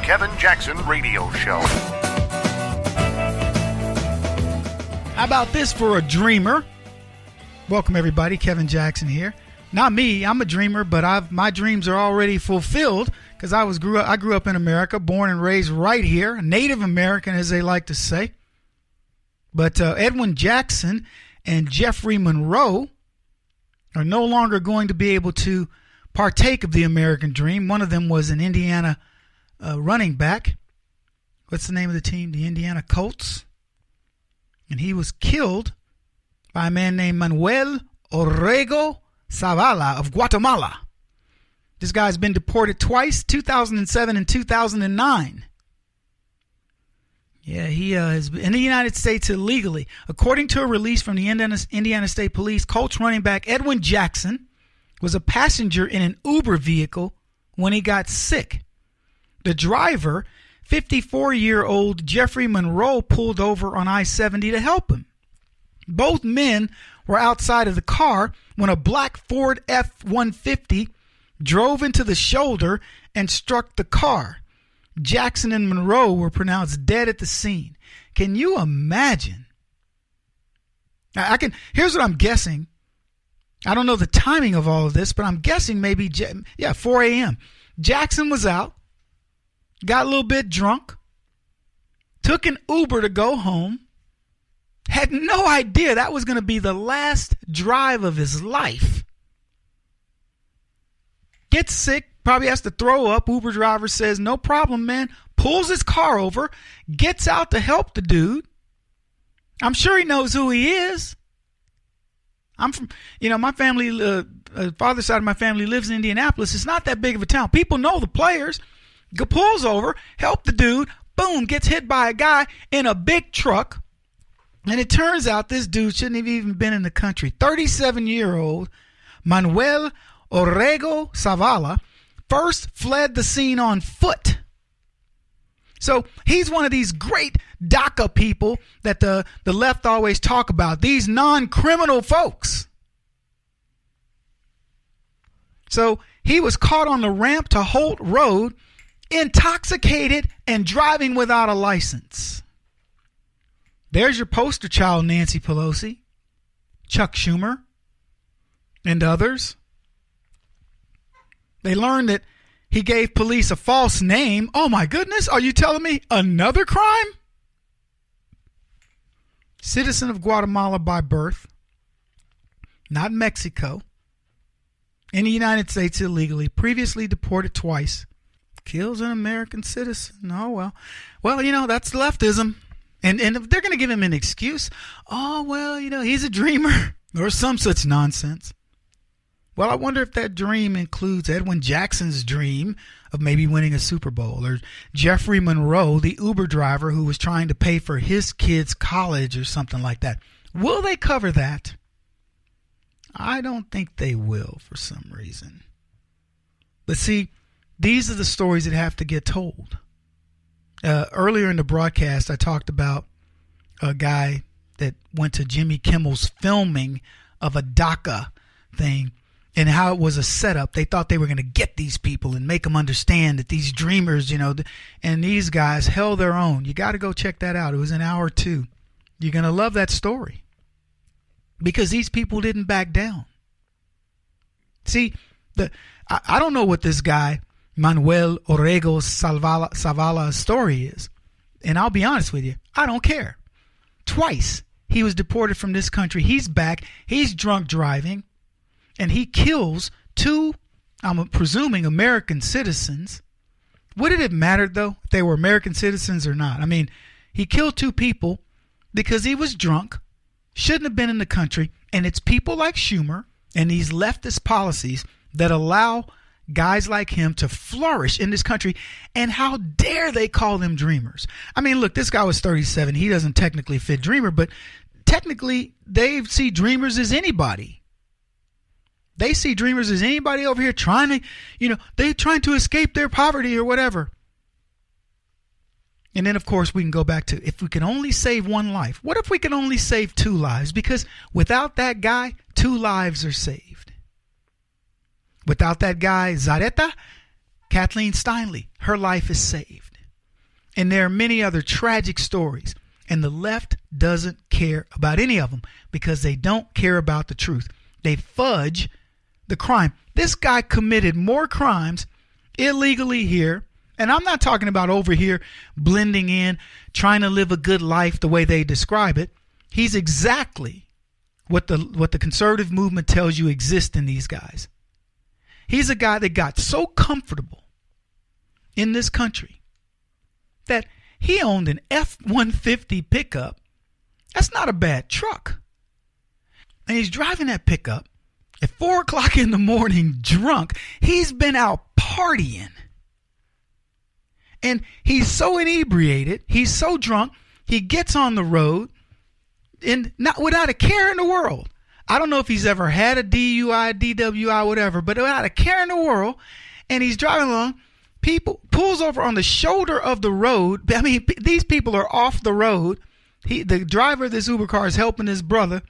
Kevin Jackson Radio Show. How about this for a dreamer? Welcome, everybody. Kevin Jackson here. Not me. I'm a dreamer, but my dreams are already fulfilled because I grew up in America, born and raised right here, a Native American, as they like to say. But Edwin Jackson and Jeffrey Monroe are no longer going to be able to partake of the American dream. One of them was an Indiana running back. What's the name of the team? The Indiana Colts. And he was killed by a man named Manuel Orrego Zavala of Guatemala. This guy's been deported twice, 2007 and 2009. Yeah, he is in the United States illegally. According to a release from the Indiana State Police, Colts running back Edwin Jackson was a passenger in an Uber vehicle when he got sick. The driver, 54-year-old Jeffrey Monroe, pulled over on I-70 to help him. Both men were outside of the car when a black Ford F-150 drove into the shoulder and struck the car. Jackson and Monroe were pronounced dead at the scene. Can you imagine? Here's what I'm guessing. I don't know the timing of all of this, but I'm guessing maybe 4 a.m. Jackson was out, got a little bit drunk, took an Uber to go home, had no idea that was going to be the last drive of his life. Gets sick, probably has to throw up. Uber driver says, no problem, man. Pulls his car over, gets out to help the dude. I'm sure he knows who he is. I'm from, my family, father's side of my family lives in Indianapolis. It's not that big of a town. People know the players. Pulls over, help the dude, boom, gets hit by a guy in a big truck. And it turns out this dude shouldn't have even been in the country. 37-year-old Manuel Orrego Zavala first fled the scene on foot. So he's one of these great DACA people that the left always talk about, these non-criminal folks. So he was caught on the ramp to Holt Road, intoxicated and driving without a license. There's your poster child, Nancy Pelosi, Chuck Schumer, and others. They learned that he gave police a false name. Oh my goodness, are you telling me another crime? Citizen of Guatemala by birth, not Mexico, in the United States illegally, previously deported twice, kills an American citizen. Oh, well. Well, that's leftism. And if they're going to give him an excuse, oh, well, he's a dreamer or some such nonsense. Well, I wonder if that dream includes Edwin Jackson's dream of maybe winning a Super Bowl, or Jeffrey Monroe, the Uber driver who was trying to pay for his kids' college or something like that. Will they cover that? I don't think they will for some reason. But see, these are the stories that have to get told. Earlier in the broadcast, I talked about a guy that went to Jimmy Kimmel's filming of a DACA thing and how it was a setup. They thought they were going to get these people and make them understand that these dreamers, and these guys held their own. You got to go check that out. It was an hour 2. You're going to love that story because these people didn't back down. See, I don't know what this guy Manuel Orrego Zavala's story is. And I'll be honest with you, I don't care. Twice he was deported from this country. He's back. He's drunk driving. And he kills 2, I'm presuming, American citizens. Would it have mattered, though, if they were American citizens or not? I mean, he killed 2 people because he was drunk, shouldn't have been in the country. And it's people like Schumer and these leftist policies that allow guys like him to flourish in this country. And how dare they call them dreamers? I mean, look, this guy was 37. He doesn't technically fit dreamer, but technically they see dreamers as anybody. They see dreamers as anybody over here trying to, they're trying to escape their poverty or whatever. And then, of course, we can go back to, if we can only save 1 life. What if we can only save 2 lives? Because without that guy, 2 lives are saved. Without that guy, Zareta, Kathleen Steinle, her life is saved. And there are many other tragic stories. And the left doesn't care about any of them because they don't care about the truth. They fudge the crime. This guy committed more crimes illegally here. And I'm not talking about over here blending in, trying to live a good life the way they describe it. He's exactly what the conservative movement tells you exists in these guys. He's a guy that got so comfortable in this country that he owned an F-150 pickup. That's not a bad truck. And he's driving that pickup at 4 o'clock in the morning drunk. He's been out partying. And he's so inebriated, he's so drunk, he gets on the road and not without a care in the world. I don't know if he's ever had a DUI, DWI, whatever, but without a care in the world. And he's driving along. People pulls over on the shoulder of the road. I mean, these people are off the road. The driver of this Uber car is helping his brother,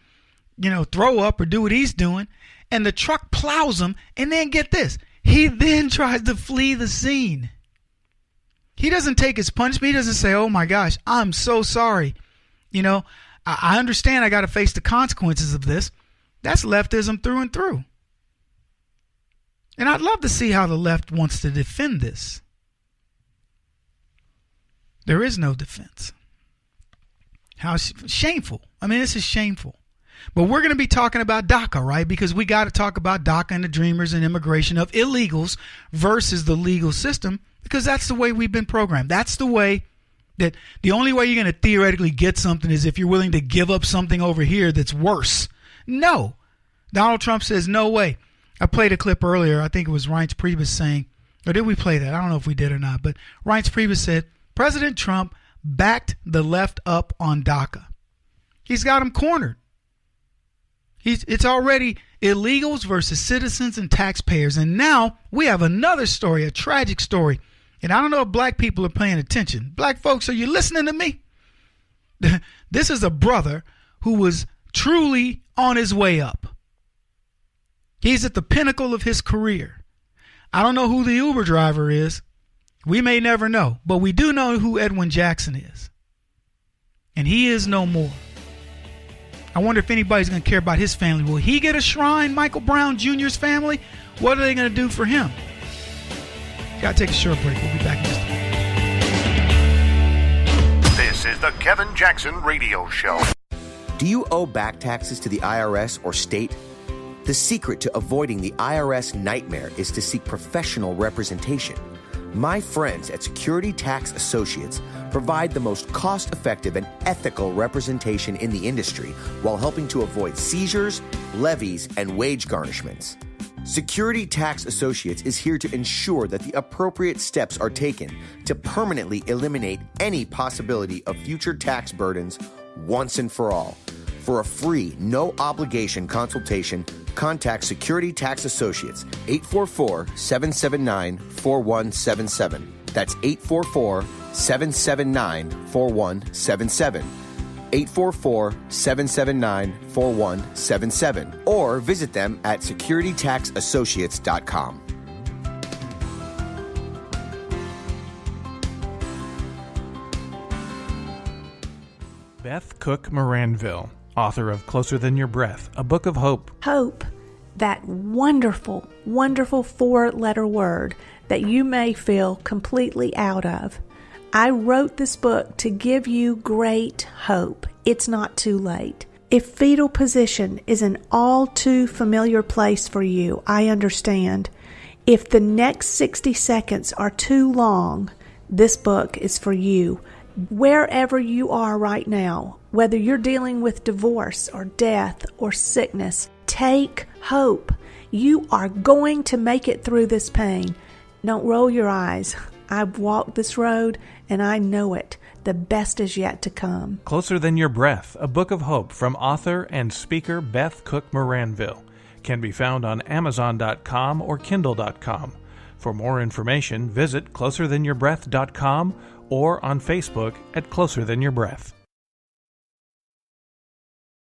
throw up or do what he's doing. And the truck plows him. And then get this. He then tries to flee the scene. He doesn't take his punishment. He doesn't say, oh my gosh, I'm so sorry. I understand I got to face the consequences of this. That's leftism through and through. And I'd love to see how the left wants to defend this. There is no defense. How shameful. I mean, this is shameful. But we're going to be talking about DACA, right? Because we got to talk about DACA and the dreamers and immigration of illegals versus the legal system, because that's the way we've been programmed. That's the way that the only way you're going to theoretically get something is if you're willing to give up something over here that's worse. No. Donald Trump says no way. I played a clip earlier. I think it was Reince Priebus saying, or did we play that? I don't know if we did or not. But Reince Priebus said President Trump backed the left up on DACA. He's got them cornered. It's already illegals versus citizens and taxpayers. And now we have another story, a tragic story. And I don't know if black people are paying attention. Black folks, are you listening to me? This is a brother who was truly on his way up. He's at the pinnacle of his career. I don't know who the Uber driver is. We may never know. But we do know who Edwin Jackson is. And he is no more. I wonder if anybody's going to care about his family. Will he get a shrine, Michael Brown Jr.'s family? What are they going to do for him? Got to take a short break. We'll be back in just a minute. This is the Kevin Jackson Radio Show. Do you owe back taxes to the IRS or state? The secret to avoiding the IRS nightmare is to seek professional representation. My friends at Security Tax Associates provide the most cost-effective and ethical representation in the industry while helping to avoid seizures, levies, and wage garnishments. Security Tax Associates is here to ensure that the appropriate steps are taken to permanently eliminate any possibility of future tax burdens once and for all. For a free, no-obligation consultation, contact Security Tax Associates, 844-779-4177. That's 844-779-4177. 844-779-4177. Or visit them at securitytaxassociates.com. Beth Cook Moranville, author of Closer Than Your Breath, a book of hope. Hope, that wonderful, wonderful 4-letter word that you may feel completely out of. I wrote this book to give you great hope. It's not too late. If fetal position is an all too familiar place for you, I understand. If the next 60 seconds are too long, this book is for you. Wherever you are right now, whether you're dealing with divorce or death or sickness, take hope. You are going to make it through this pain. Don't roll your eyes. I've walked this road and I know it. The best is yet to come. Closer Than Your Breath, a book of hope from author and speaker Beth Cook Moranville, can be found on Amazon.com or Kindle.com. For more information, visit closerthanyourBreath.com or on Facebook at Closer Than Your Breath.